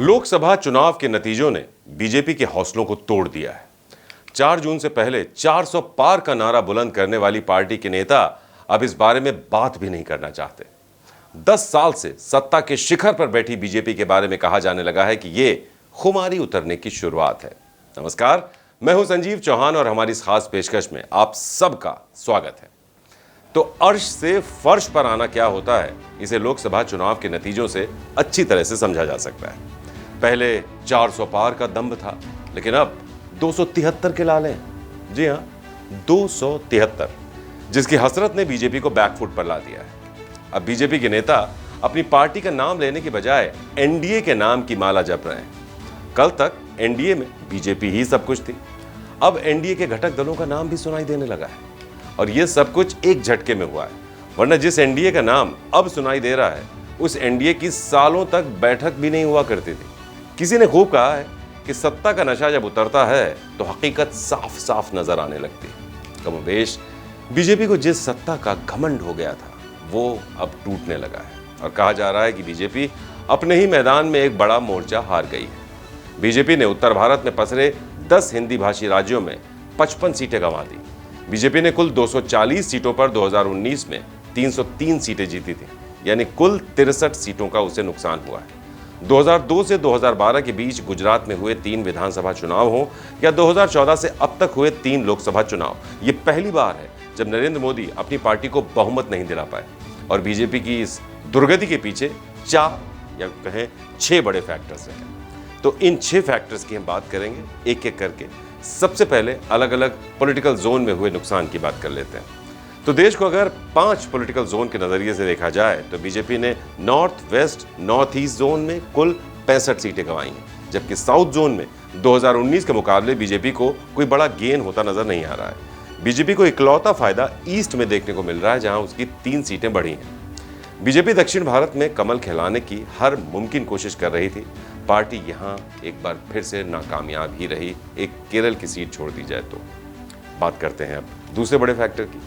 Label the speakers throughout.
Speaker 1: लोकसभा चुनाव के नतीजों ने बीजेपी के हौसलों को तोड़ दिया है। 4 जून से पहले 400 पार का नारा बुलंद करने वाली पार्टी के नेता अब इस बारे में बात भी नहीं करना चाहते। 10 साल से सत्ता के शिखर पर बैठी बीजेपी के बारे में कहा जाने लगा है कि ये खुमारी उतरने की शुरुआत है। नमस्कार, मैं हूं संजीव चौहान और हमारी इस खास पेशकश में आप सबका स्वागत है। तो अर्श से फर्श पर आना क्या होता है, इसे लोकसभा चुनाव के नतीजों से अच्छी तरह से समझा जा सकता है। पहले 400 पार का दंभ था, लेकिन अब 273 के लाले हैं। जी हाँ, 273, जिसकी हसरत ने बीजेपी को बैकफुट पर ला दिया है। अब बीजेपी के नेता अपनी पार्टी का नाम लेने के बजाय एनडीए के नाम की माला जप रहे हैं। कल तक एनडीए में बीजेपी ही सब कुछ थी, अब एनडीए के घटक दलों का नाम भी सुनाई देने लगा है। और यह सब कुछ एक झटके में हुआ है, वरना जिस एनडीए का नाम अब सुनाई दे रहा है, उस एनडीए की सालों तक बैठक भी नहीं हुआ करती थी। किसी ने खूब कहा है कि सत्ता का नशा जब उतरता है तो हकीकत साफ साफ नजर आने लगती है। कमोबेश बीजेपी को जिस सत्ता का घमंड हो गया था, वो अब टूटने लगा है और कहा जा रहा है कि बीजेपी अपने ही मैदान में एक बड़ा मोर्चा हार गई है। बीजेपी ने उत्तर भारत में पसरे 10 हिंदी भाषी राज्यों में 55 सीटें गंवा दी। बीजेपी ने कुल 240 सीटों पर 2019 में 303 सीटें जीती थी, यानी कुल 63 सीटों का उसे नुकसान हुआ है। 2002 से 2012 के बीच गुजरात में हुए 3 विधानसभा चुनाव हो या 2014 से अब तक हुए 3 लोकसभा चुनाव, ये पहली बार है जब नरेंद्र मोदी अपनी पार्टी को बहुमत नहीं दिला पाए। और बीजेपी की इस दुर्गति के पीछे 4 या कहें 6 बड़े फैक्टर्स हैं। तो इन 6 फैक्टर्स की हम बात करेंगे एक एक करके। सबसे पहले अलग अलग पॉलिटिकल जोन में हुए नुकसान की बात कर लेते हैं। तो देश को अगर 5 पॉलिटिकल जोन के नजरिए से देखा जाए तो बीजेपी ने north west north east zone में कुल 65 सीटें गंवाई हैं, जबकि साउथ जोन में 2019 के मुकाबले बीजेपी को कोई बड़ा गेन होता नजर नहीं आ रहा है। बीजेपी को इकलौता फायदा ईस्ट में देखने को मिल रहा है, जहां उसकी 3 सीटें बढ़ी हैं। बीजेपी दक्षिण भारत में कमल खिलाने की हर मुमकिन कोशिश कर रही थी। पार्टी यहां एक बार फिर से नाकामयाब ही रही। एक केरल की सीट छोड़ दी जाए तो। बात करते हैं अब दूसरे बड़े फैक्टर की।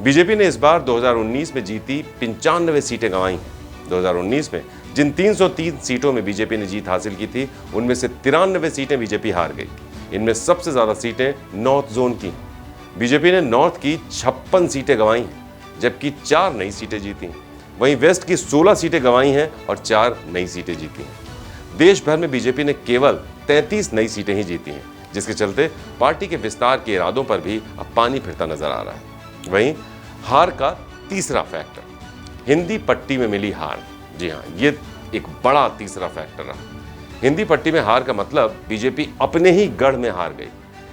Speaker 1: बीजेपी ने इस बार 2019 में जीती 95 सीटें गंवाई हैं। 2019 में जिन 303 सीटों में बीजेपी ने जीत हासिल की थी, उनमें से 93 सीटें बीजेपी हार गई। इनमें सबसे ज्यादा सीटें नॉर्थ जोन की। बीजेपी ने नॉर्थ की 56 सीटें गंवाई हैं, जबकि 4 नई सीटें जीती हैं। वहीं वेस्ट की 16 सीटें गंवाई हैं और 4 नई सीटें जीती हैं। देश भर में बीजेपी ने केवल 33 नई सीटें ही जीती हैं, जिसके चलते पार्टी के विस्तार के इरादों पर भी अब पानी फिरता नजर आ रहा है। वहीं हार का तीसरा फैक्टर, हिंदी पट्टी में मिली हार। जी हाँ, ये एक बड़ा तीसरा फैक्टर रहा। हिंदी पट्टी में हार का मतलब बीजेपी अपने ही गढ़ में हार गई।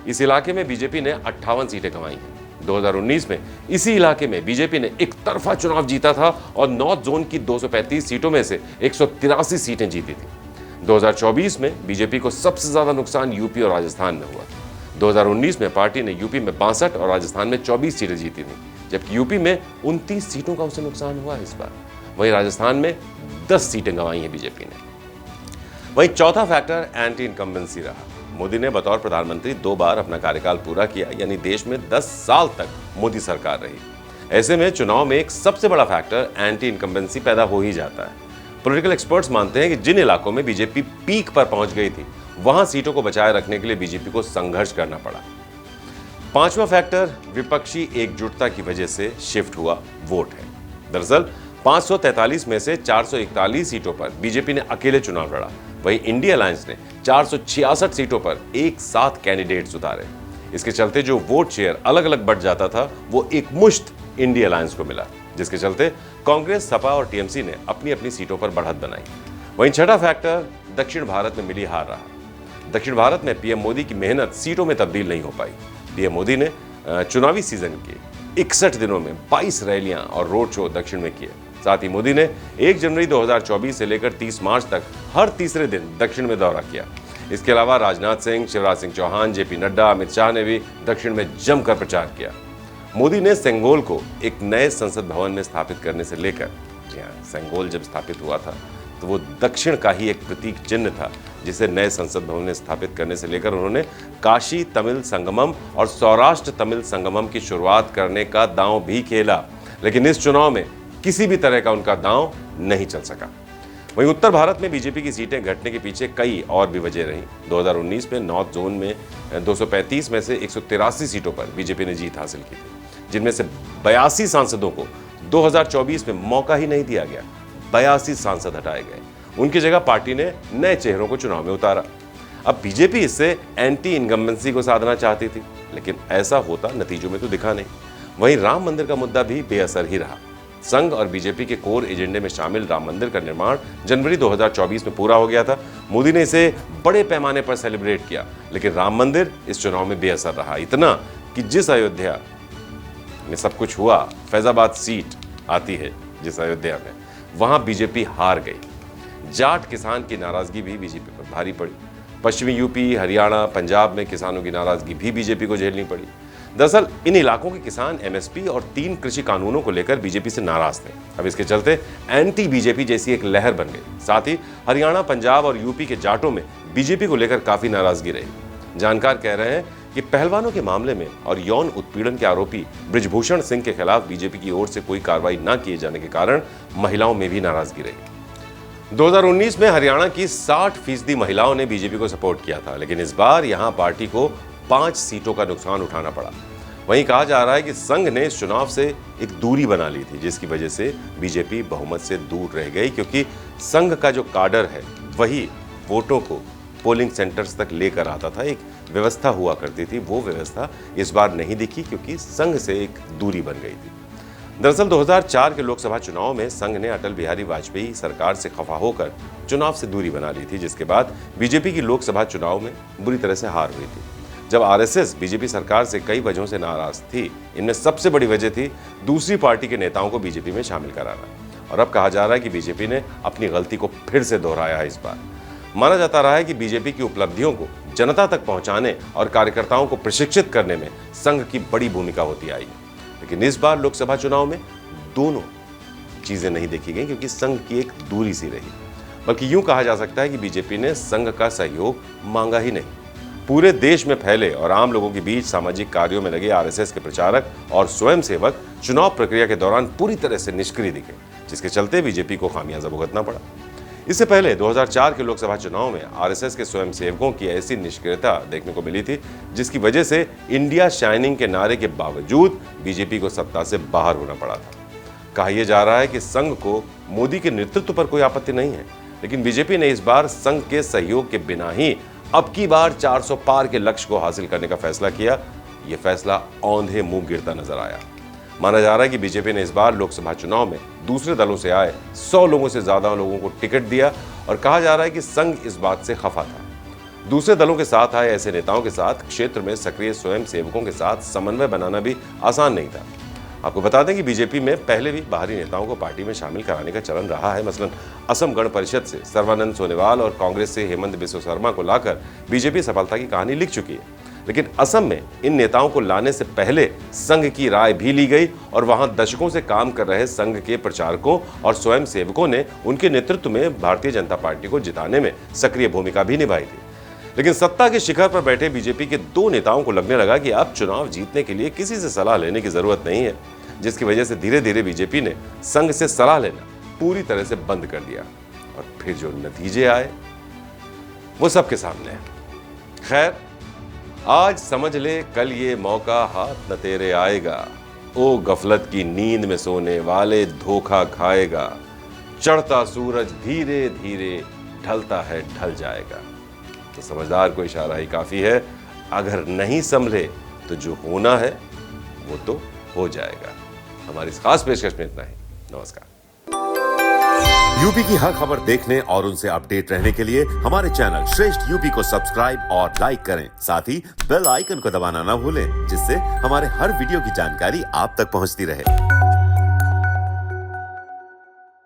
Speaker 1: इस इलाके में बीजेपी ने 58 सीटें गंवाई हैं। 2019 में इसी इलाके में बीजेपी ने एक तरफा चुनाव जीता था और नॉर्थ जोन की 235 सीटों में से 183 सीटें जीती थी। 2024 में बीजेपी को सबसे ज्यादा नुकसान यूपी और राजस्थान में हुआ। 2019 में पार्टी ने यूपी में 62 और राजस्थान में 24 सीटें जीती थी, जबकि यूपी में 29 सीटों का उसे नुकसान हुआ है इस बार। वहीं राजस्थान में 10 सीटें गंवाई हैं बीजेपी ने। वहीं चौथा फैक्टर एंटी इनकम्बेंसी रहा। मोदी ने बतौर प्रधानमंत्री 2 बार अपना कार्यकाल पूरा किया, यानी देश में 10 साल तक मोदी सरकार रही। ऐसे में चुनाव में एक सबसे बड़ा फैक्टर एंटी इनकम्बेंसी पैदा हो ही जाता है। पॉलिटिकल एक्सपर्ट्स मानते हैं कि जिन इलाकों में बीजेपी पीक पर पहुंच गई थी, वहां सीटों को बचाए रखने के लिए बीजेपी को संघर्ष करना पड़ा। 5वां फैक्टर विपक्षी एकजुटता की वजह से शिफ्ट हुआ वोट है। दरअसल 543 में से 441 सीटों पर बीजेपी ने अकेले चुनाव लड़ा। वहीं इंडिया अलायंस ने 466 सीटों पर एक साथ कैंडिडेट्स उतारे। इसके चलते जो वोट शेयर अलग अलग बढ़ जाता था, वो एक मुश्त इंडिया अलायंस को मिला, जिसके चलते कांग्रेस, सपा और टीएमसी ने अपनी अपनी सीटों पर बढ़त बनाई। वहीं छठा फैक्टर दक्षिण भारत में मिली हार रहा। दक्षिण भारत में पीएम मोदी की मेहनत सीटों में तब्दील नहीं हो पाई। पीएम मोदी ने चुनावी सीजन के 61 दिनों में 22 रैलियां और रोड शो दक्षिण में किए। साथ ही मोदी ने 1 जनवरी 2024 से लेकर 30 मार्च तक हर तीसरे दिन दक्षिण में दौरा किया। इसके अलावा राजनाथ सिंह, शिवराज सिंह चौहान, जेपी नड्डा, अमित शाह ने भी दक्षिण में जमकर प्रचार किया। मोदी ने सेंगोल को एक नए संसद भवन में स्थापित करने से लेकर, जी हाँ, सेंगोल जब स्थापित हुआ था तो वो दक्षिण का ही एक प्रतीक चिन्ह था, जिसे नए संसद भवन में स्थापित करने से लेकर उन्होंने काशी तमिल संगमम और सौराष्ट्र तमिल संगमम की शुरुआत करने का दांव भी खेला। लेकिन इस चुनाव में किसी भी तरह का उनका दांव नहीं चल सका। वहीं उत्तर भारत में बीजेपी की सीटें घटने के पीछे कई और भी वजह रहीं। 2019 में नॉर्थ जोन में 235 में से 183 सीटों पर बीजेपी ने जीत हासिल की थी, जिनमें से 82 सांसदों को 2024 में मौका ही नहीं दिया गया। 82 सांसद हटाए गए, उनकी जगह पार्टी ने नए चेहरों को चुनाव में उतारा। अब बीजेपी इससे एंटी इनकम्बेंसी को साधना चाहती थी, लेकिन ऐसा होता नतीजों में तो दिखा नहीं। वहीं राम मंदिर का मुद्दा भी बेअसर ही रहा। संघ और बीजेपी के कोर एजेंडे में शामिल राम मंदिर का निर्माण जनवरी 2024 में पूरा हो गया था। मोदी ने इसे बड़े पैमाने पर सेलिब्रेट किया, लेकिन राम मंदिर इस चुनाव में बेअसर रहा। इतना कि जिस अयोध्या में सब कुछ हुआ, फैजाबाद सीट आती है जिस अयोध्या में, वहां बीजेपी हार गई। जाट किसान की नाराजगी भी बीजेपी पर भारी पड़ी। पश्चिमी यूपी, हरियाणा, पंजाब में किसानों की नाराजगी भी बीजेपी को झेलनी पड़ी। दरअसल इन इलाकों के किसान एमएसपी और 3 कृषि कानूनों को लेकर बीजेपी से नाराज थे। अब इसके चलते एंटी बीजेपी जैसी एक लहर बन गई। साथ ही हरियाणा, पंजाब और यूपी के जाटों में बीजेपी को लेकर काफी नाराजगी रही। जानकार कह रहे हैं कि पहलवानों के मामले में और यौन उत्पीड़न के आरोपी बृजभूषण सिंह के खिलाफ बीजेपी की ओर से कोई कार्रवाई न किए जाने के कारण महिलाओं में भी नाराजगी रही। 2019 में हरियाणा की 60% महिलाओं ने बीजेपी को सपोर्ट किया था, लेकिन इस बार यहां पार्टी को 5 सीटों का नुकसान उठाना पड़ा। वहीं कहा जा रहा है कि संघ ने इस चुनाव से एक दूरी बना ली थी, जिसकी वजह से बीजेपी बहुमत से दूर रह गई, क्योंकि संघ का जो काडर है वही वोटों को पोलिंग सेंटर्स तक लेकर आता था। एक व्यवस्था हुआ करती थी, वो व्यवस्था इस बार नहीं दिखी, क्योंकि संघ से एक दूरी बन गई थी। दरअसल 2004 के लोकसभा चुनाव में संघ ने अटल बिहारी वाजपेयी सरकार से खफा होकर चुनाव से दूरी बना ली थी, जिसके बाद बीजेपी की लोकसभा चुनाव में बुरी तरह से हार हुई थी। जब आरएसएस बीजेपी सरकार से कई वजहों से नाराज थी, इनमें सबसे बड़ी वजह थी दूसरी पार्टी के नेताओं को बीजेपी में शामिल कराना। और अब कहा जा रहा है कि बीजेपी ने अपनी गलती को फिर से दोहराया है। इस बार माना जाता रहा है कि बीजेपी की उपलब्धियों को जनता तक पहुंचाने और कार्यकर्ताओं को प्रशिक्षित करने में संघ की बड़ी भूमिका होती आई, लेकिन इस बार लोकसभा चुनाव में दोनों चीजें नहीं देखी गई, क्योंकि संघ की एक दूरी सी रही। बल्कि यूं कहा जा सकता है कि बीजेपी ने संघ का सहयोग मांगा ही नहीं। पूरे देश में फैले और आम लोगों के बीच सामाजिक कार्यों में लगे आरएसएस के प्रचारक और स्वयंसेवक चुनाव प्रक्रिया के दौरान पूरी तरह से निष्क्रिय दिखे, जिसके चलते बीजेपी को खामियाजा भुगतना पड़ा। इससे पहले 2004 के लोकसभा चुनाव में आरएसएस के स्वयंसेवकों की ऐसी निष्क्रियता देखने को मिली थी, जिसकी वजह से इंडिया शाइनिंग के नारे के बावजूद बीजेपी को सत्ता से बाहर होना पड़ा था। कहा यह जा रहा है कि संघ को मोदी के नेतृत्व पर कोई आपत्ति नहीं है, लेकिन बीजेपी ने इस बार संघ के सहयोग के बिना ही अब की बार 400 पार के लक्ष्य को हासिल करने का फैसला किया। यह फैसला औंधे मुंह गिरता नजर आया। माना जा रहा है कि बीजेपी ने इस बार लोकसभा चुनाव में दूसरे दलों से आए 100 लोगों से ज्यादा लोगों को टिकट दिया, और कहा जा रहा है कि संघ इस बात से खफा था। दूसरे दलों के साथ आए ऐसे नेताओं के साथ क्षेत्र में सक्रिय स्वयं सेवकों के साथ समन्वय बनाना भी आसान नहीं था। आपको बता दें कि बीजेपी में पहले भी बाहरी नेताओं को पार्टी में शामिल कराने का चलन रहा है। मसलन असम गण परिषद से सर्बानंद सोनोवाल और कांग्रेस से हेमंत बिस्व शर्मा को लाकर बीजेपी सफलता की कहानी लिख चुकी है। लेकिन असम में इन नेताओं को लाने से पहले संघ की राय भी ली गई, और वहां दशकों से काम कर रहे संघ के प्रचारकों और स्वयं सेवकों ने उनके नेतृत्व में भारतीय जनता पार्टी को जिताने में सक्रिय भूमिका भी निभाई थी। लेकिन सत्ता के शिखर पर बैठे बीजेपी के 2 नेताओं को लगने लगा कि अब चुनाव जीतने के लिए किसी से सलाह लेने की जरूरत नहीं है, जिसकी वजह से धीरे धीरे बीजेपी ने संघ से सलाह लेना पूरी तरह से बंद कर दिया, और फिर जो नतीजे आए वो सबके सामने है। खैर, आज समझ ले कल ये मौका हाथ न तेरे आएगा, ओ गफलत की नींद में सोने वाले धोखा खाएगा, चढ़ता सूरज धीरे धीरे ढलता है ढल जाएगा। तो समझदार को इशारा ही काफी है, अगर नहीं संभले तो जो होना है वो तो हो जाएगा। हमारी इस खास पेशकश में इतना ही। नमस्कार।
Speaker 2: यूपी की हर खबर देखने और उनसे अपडेट रहने के लिए हमारे चैनल श्रेष्ठ यूपी को सब्सक्राइब और लाइक करें। साथ ही बेल आइकन को दबाना ना भूलें, जिससे हमारे हर वीडियो की जानकारी आप तक पहुंचती रहे।